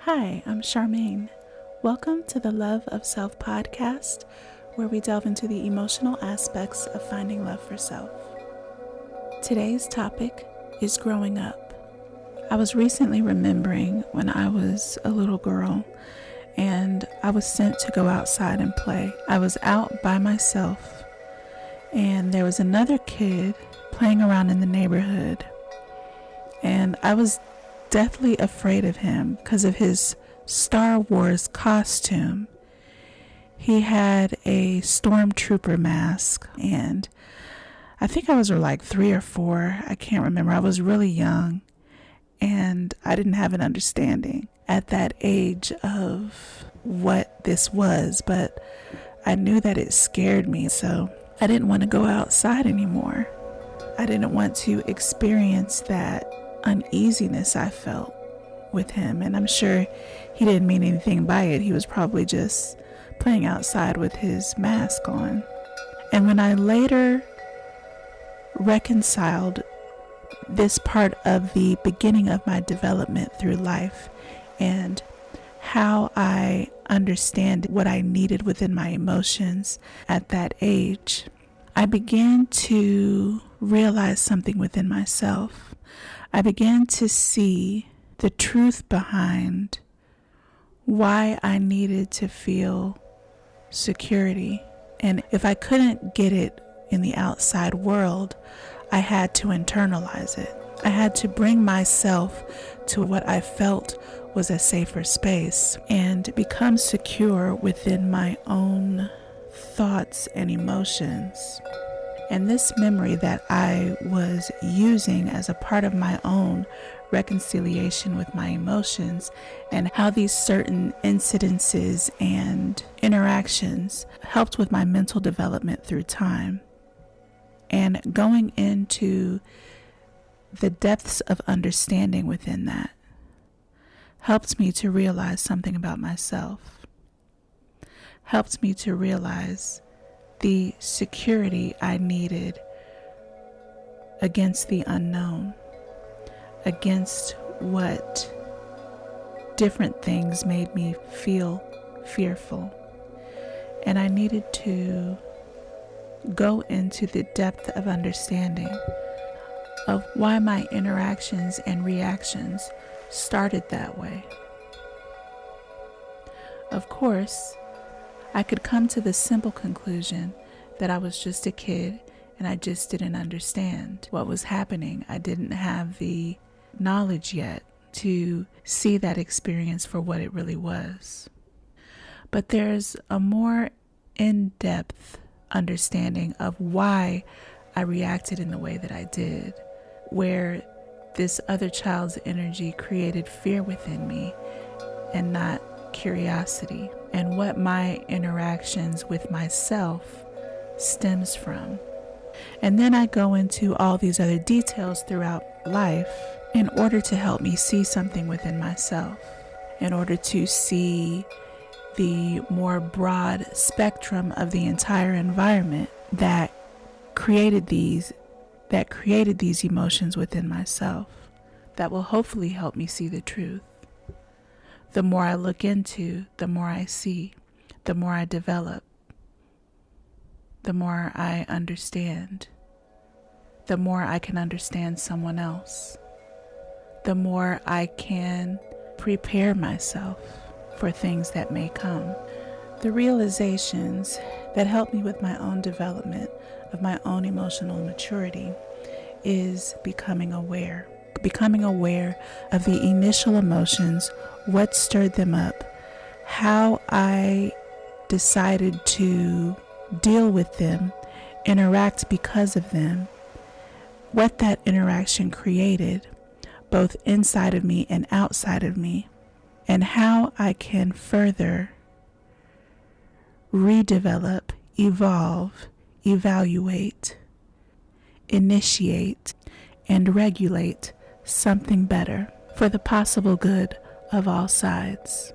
Hi, I'm Charmaine. Welcome to the Love of Self podcast, where we delve into the emotional aspects of finding love for self. Today's topic is growing up. I was recently remembering when I was a little girl and I was sent to go outside and play. I was out by myself and there was another kid playing around in the neighborhood, and I was deathly afraid of him because of his Star Wars costume. He had a stormtrooper mask, and I think I was like 3 or 4. I can't remember. I was really young, and I didn't have an understanding at that age of what this was, but I knew that it scared me, so I didn't want to go outside anymore. I didn't want to experience that uneasiness I felt with him, and I'm sure he didn't mean anything by it. He was probably just playing outside with his mask on. And when I later reconciled this part of the beginning of my development through life and how I understand what I needed within my emotions at that age, I began to realize something within myself. I began to see the truth behind why I needed to feel security. And if I couldn't get it in the outside world, I had to internalize it. I had to bring myself to what I felt was a safer space and become secure within my own thoughts and emotions. And this memory that I was using as a part of my own reconciliation with my emotions, and how these certain incidences and interactions helped with my mental development through time. And going into the depths of understanding within that helped me to realize something about myself, helped me to realize the security I needed against the unknown, against what different things made me feel fearful. And I needed to go into the depth of understanding of why my interactions and reactions started that way. Of course, I could come to the simple conclusion that I was just a kid and I just didn't understand what was happening. I didn't have the knowledge yet to see that experience for what it really was. But there's a more in-depth understanding of why I reacted in the way that I did, where this other child's energy created fear within me and not curiosity, and what my interactions with myself stems from. And then I go into all these other details throughout life in order to help me see something within myself, in order to see the more broad spectrum of the entire environment that created these emotions within myself, that will hopefully help me see the truth. The more I look into, the more I see, the more I develop, the more I understand, the more I can understand someone else, the more I can prepare myself for things that may come. The realizations that help me with my own development of my own emotional maturity is becoming aware of the initial emotions, what stirred them up, how I decided to deal with them, interact because of them, what that interaction created, both inside of me and outside of me, and how I can further redevelop, evolve, evaluate, initiate, and regulate something better for the possible good of all sides.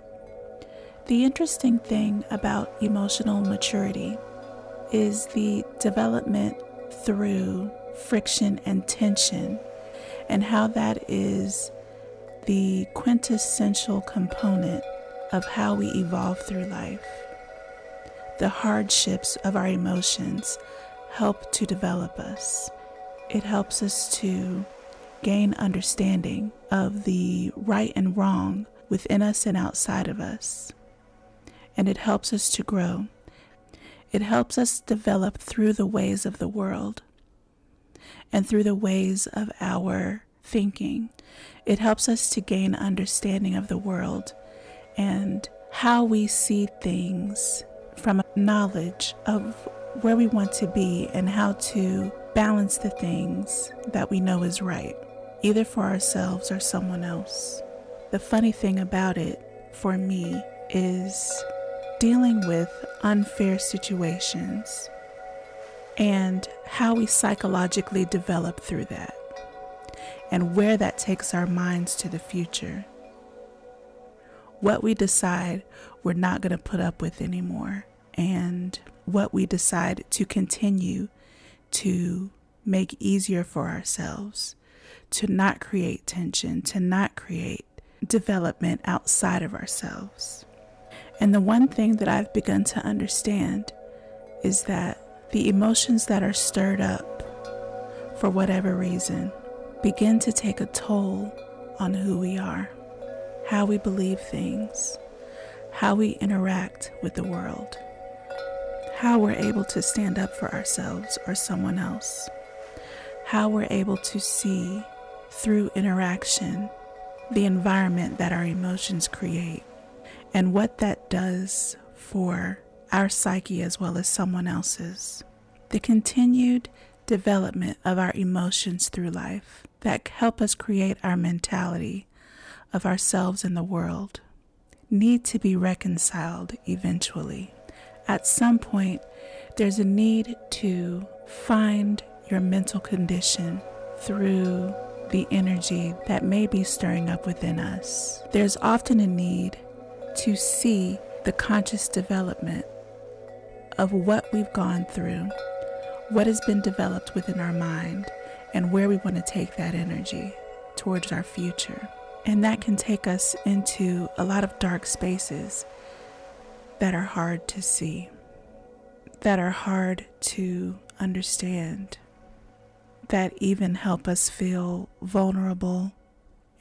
The interesting thing about emotional maturity is the development through friction and tension, and how that is the quintessential component of how we evolve through life. The hardships of our emotions help to develop us. It helps us to gain understanding of the right and wrong within us and outside of us. And it helps us to grow. It helps us develop through the ways of the world and through the ways of our thinking. It helps us to gain understanding of the world and how we see things from a knowledge of where we want to be and how to balance the things that we know is right, either for ourselves or someone else. The funny thing about it for me is dealing with unfair situations and how we psychologically develop through that and where that takes our minds to the future. What we decide we're not going to put up with anymore, and what we decide to continue to make easier for ourselves, to not create tension, to not create development outside of ourselves. And the one thing that I've begun to understand is that the emotions that are stirred up for whatever reason begin to take a toll on who we are, how we believe things, how we interact with the world, how we're able to stand up for ourselves or someone else, how we're able to see through interaction the environment that our emotions create, and what that does for our psyche as well as someone else's. The continued development of our emotions through life that help us create our mentality of ourselves and the world need to be reconciled eventually. At some point, there's a need to find your mental condition through the energy that may be stirring up within us. There's often a need to see the conscious development of what we've gone through, what has been developed within our mind, and where we want to take that energy towards our future. And that can take us into a lot of dark spaces that are hard to see, that are hard to understand, that even help us feel vulnerable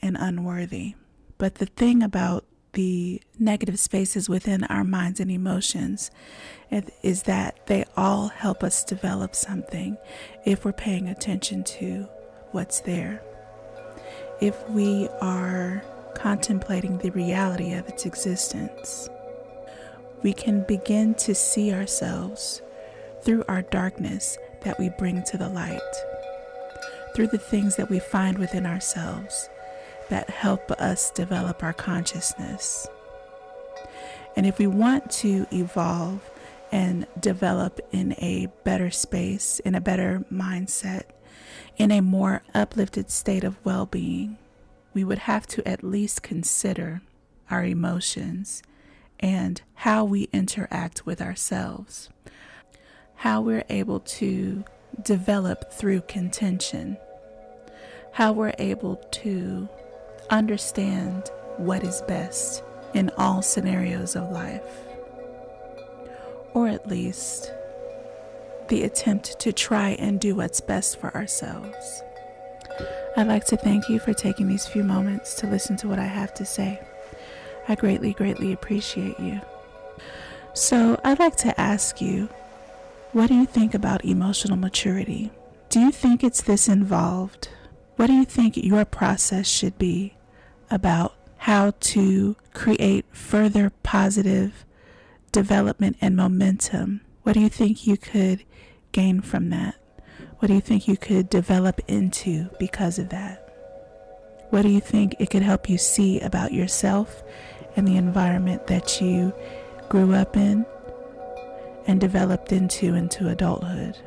and unworthy. But the thing about the negative spaces within our minds and emotions is that they all help us develop something if we're paying attention to what's there. If we are contemplating the reality of its existence, we can begin to see ourselves through our darkness that we bring to the light, through the things that we find within ourselves that help us develop our consciousness. And if we want to evolve and develop in a better space, in a better mindset, in a more uplifted state of well-being, we would have to at least consider our emotions and how we interact with ourselves, how we're able to develop through contention, how we're able to understand what is best in all scenarios of life, or at least the attempt to try and do what's best for ourselves. I'd like to thank you for taking these few moments to listen to what I have to say. I greatly, greatly appreciate you. So I'd like to ask you, what do you think about emotional maturity? Do you think it's this involved? What do you think your process should be about how to create further positive development and momentum? What do you think you could gain from that? What do you think you could develop into because of that? What do you think it could help you see about yourself and the environment that you grew up in and developed into adulthood?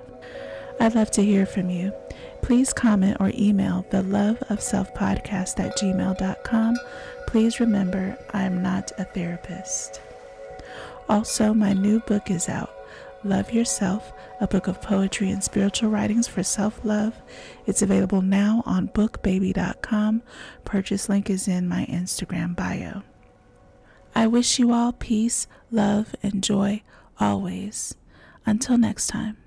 I'd love to hear from you. Please comment or email theloveofselfpodcast@gmail.com. Please remember, I'm not a therapist. Also, my new book is out, Love Yourself, a book of poetry and spiritual writings for self-love. It's available now on bookbaby.com. Purchase link is in my Instagram bio. I wish you all peace, love, and joy always. Until next time.